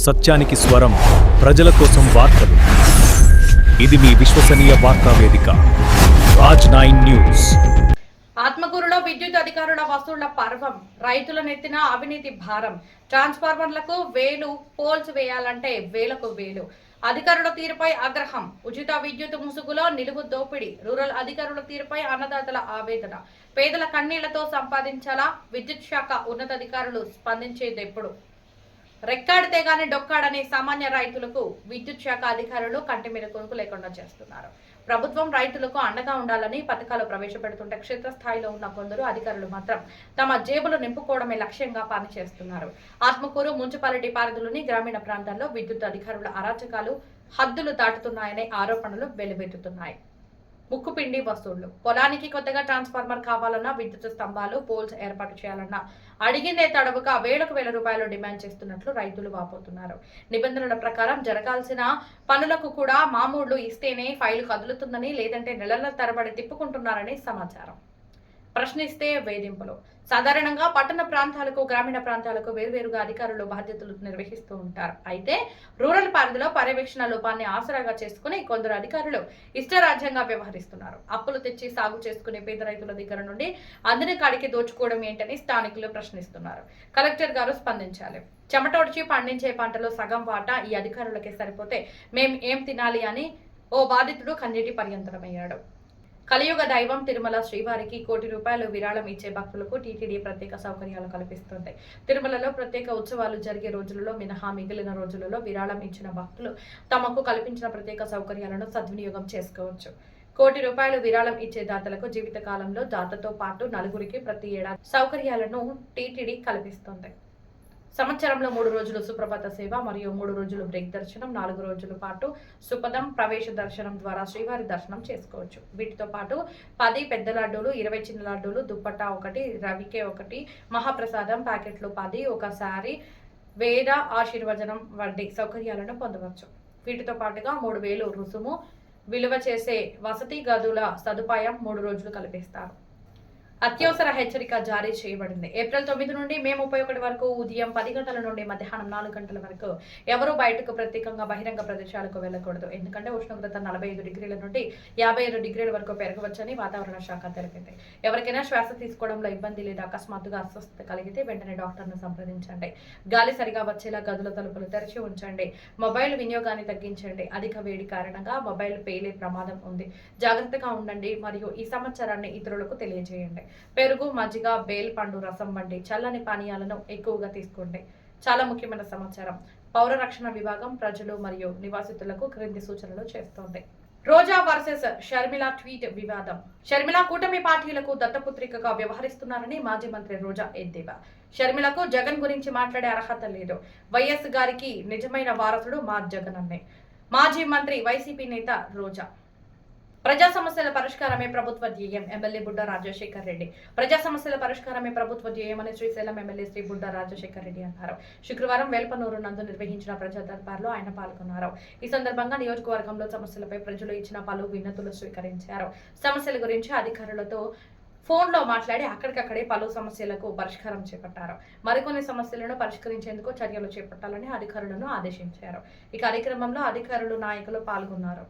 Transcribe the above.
సత్యానికి స్వరం, ప్రజల కోసం వార్తలు. ఇది మీ విశ్వసనీయ వార్తా వేదిక రాజ్9 న్యూస్. ఆత్మకూరులో విద్యుత్ అధికారుల వసూళ్ల పర్వం, రైతుల నెత్తిన అవినీతి భారం. ట్రాన్స్ఫార్మర్లకు వేలు, పోల్స్ వేయాలంటే వేలకు వేలు. అధికారుల తీరుపై ఆగ్రహం. ఉచిత విద్యుత్ ముసుగులో నిలువు దోపిడీ. రూరల్ అధికారుల తీరుపై అన్నదాతల ఆవేదన. పేదల కన్నీళ్లతో సంపాదించాలా? విద్యుత్ శాఖ ఉన్నతాధికారులు స్పందించేదెప్పుడు? రెక్కాడితే గాని డొక్కాడని సామాన్య రైతులకు విద్యుత్ శాఖ అధికారులు కంటి మీద కొనుక్కు లేకుండా చేస్తున్నారు. ప్రభుత్వం రైతులకు అండగా ఉండాలని పథకాలు ప్రవేశపెడుతుంటే క్షేత్రస్థాయిలో ఉన్న కొందరు అధికారులు మాత్రం తమ జేబులు నింపుకోవడమే లక్ష్యంగా పనిచేస్తున్నారు. ఆత్మకూరు మున్సిపాలిటీ పరిధిలోని గ్రామీణ ప్రాంతాల్లో విద్యుత్ అధికారుల అరాచకాలు హద్దులు దాటుతున్నాయనే ఆరోపణలు వెలువెత్తుతున్నాయి. ముక్కుపిండి వసూళ్లు. పొలానికి కొత్తగా ట్రాన్స్ఫార్మర్ కావాలన్నా, విద్యుత్ స్తంభాలు, పోల్స్ ఏర్పాటు చేయాలన్నా అడిగిందే తడవుగా వేలకు వేల రూపాయలు డిమాండ్ చేస్తున్నట్లు రైతులు వాపోతున్నారు. నిబంధనల ప్రకారం జరగాల్సిన పనులకు కూడా మామూళ్లు ఇస్తేనే ఫైలు కదులుతుందని, లేదంటే నెలల తరబడి తిప్పుకుంటున్నారని సమాచారం. ప్రశ్నిస్తే వేధింపులు. సాధారణంగా పట్టణ ప్రాంతాలకు, గ్రామీణ ప్రాంతాలకు వేర్వేరుగా అధికారులు బాధ్యతలు నిర్వహిస్తూ ఉంటారు. అయితే రూరల్ పరిధిలో పర్యవేక్షణ లోపాన్ని ఆసరాగా చేసుకుని కొందరు అధికారులు ఇష్టరాజ్యంగా వ్యవహరిస్తున్నారు. అప్పులు తెచ్చి సాగు చేసుకునే పేద రైతుల దగ్గర నుండి అందిన కాడికి దోచుకోవడం ఏంటని స్థానికులు ప్రశ్నిస్తున్నారు. కలెక్టర్ గారు స్పందించాలి. చెమటోడ్చి పండించే పంటలో సగం వాటా ఈ అధికారులకే సరిపోతే మేం ఏం తినాలి అని ఓ బాధితుడు కన్నీటి పర్యంతరమయ్యాడు. కలియుగ దైవం తిరుమల శ్రీవారికి ₹1 కోటి విరాళం ఇచ్చే భక్తులకు టీటీడీ ప్రత్యేక సౌకర్యాలు కల్పిస్తుంది. తిరుమలలో ప్రత్యేక ఉత్సవాలు జరిగే రోజులలో మినహా మిగిలిన రోజులలో విరాళం ఇచ్చిన భక్తులు తమకు కల్పించిన ప్రత్యేక సౌకర్యాలను సద్వినియోగం చేసుకోవచ్చు. ₹1 కోటి విరాళం ఇచ్చే దాతలకు జీవితకాలంలో దాతతో పాటు నలుగురికి ప్రతి ఏడాది సౌకర్యాలను టీటీడీ కల్పిస్తుంది. సంవత్సరంలో 3 రోజులు సుప్రభాత సేవ మరియు 3 రోజులు బ్రేక్ దర్శనం, 4 రోజుల పాటు సుపదం ప్రవేశ దర్శనం ద్వారా శ్రీవారి దర్శనం చేసుకోవచ్చు. వీటితో పాటు 10 పెద్ద లడ్డూలు, 20 చిన్న లడ్డూలు, దుప్పట్టా 1, రవికే 1, మహాప్రసాదం ప్యాకెట్లు 10, ఒక శారీ, వేద ఆశీర్వచనం వంటి సౌకర్యాలను పొందవచ్చు. వీటితో పాటుగా 3000 రుసుము విలువ చేసే వసతి గదుల సదుపాయం 3 రోజులు కల్పిస్తారు. అత్యవసర హెచ్చరిక జారీ చేయబడింది. ఏప్రిల్ 9 నుండి మే 31 వరకు ఉదయం 10 గంటల నుండి మధ్యాహ్నం 4 గంటల వరకు ఎవరూ బయటకు ప్రత్యేకంగా బహిరంగ ప్రదేశాలకు వెళ్లకూడదు. ఎందుకంటే ఉష్ణోగ్రత 45 డిగ్రీల నుండి 55 డిగ్రీల వరకు పెరగవచ్చని వాతావరణ శాఖ తెలిపింది. ఎవరికైనా శ్వాస తీసుకోవడంలో ఇబ్బంది లేదా అకస్మాత్తుగా అస్వస్థత కలిగితే వెంటనే డాక్టర్ను సంప్రదించండి. గాలి సరిగా వచ్చేలా గదుల తలుపులు తెరిచి ఉంచండి. మొబైల్ వినియోగాన్ని తగ్గించండి. అధిక వేడి కారణంగా మొబైల్ పేలే ప్రమాదం ఉంది. జాగ్రత్తగా ఉండండి మరియు ఈ సమాచారాన్ని ఇతరులకు తెలియజేయండి. పెరుగు, మజ్జిగ, బేల్ పండు రసం వంటి చల్లని పానీయాలను ఎక్కువగా తీసుకోండి. చాలా ముఖ్యమైన సమాచారం. పౌర రక్షణ విభాగం ప్రజలు మరియు నివాసితులకు క్రింది సూచనలు చేస్తోంది. రోజా వర్సెస్ షర్మిల ట్వీట్ వివాదం. షర్మిల కూటమి పార్టీలకు దత్తపుత్రికగా వ్యవహరిస్తున్నారని మాజీ మంత్రి రోజా ఎద్దేవా. షర్మిలకు జగన్ గురించి మాట్లాడే అర్హత లేదు. వైఎస్ గారికి నిజమైన వారసుడు మా జగన్ అన్నే. మాజీ మంత్రి వైసీపీ నేత రోజా. ప్రజా సమస్యల పరిష్కారమే ప్రభుత్వ ధ్యేయం. ఎమ్మెల్యే బుడ్డా రాజశేఖర్ రెడ్డి. ప్రజా సమస్యల పరిష్కారమే ప్రభుత్వ ధ్యేయమని శ్రీశైలం ఎమ్మెల్యే శ్రీ బుడ్డా రాజశేఖర్ రెడ్డి అన్నారు. శుక్రవారం వేల్పనూరు నందు నిర్వహించిన ప్రజా దర్బార్లో ఆయన పాల్గొన్నారు. ఈ సందర్భంగా నియోజకవర్గంలో సమస్యలపై ప్రజలు ఇచ్చిన పలు వినతులు స్వీకరించారు. సమస్యల గురించి అధికారులతో ఫోన్లో మాట్లాడి అక్కడికక్కడే పలు సమస్యలకు పరిష్కారం చేపట్టారు. మరికొన్ని సమస్యలను పరిష్కరించేందుకు చర్యలు చేపట్టాలని అధికారులను ఆదేశించారు. ఈ కార్యక్రమంలో అధికారులు, నాయకులు పాల్గొన్నారు.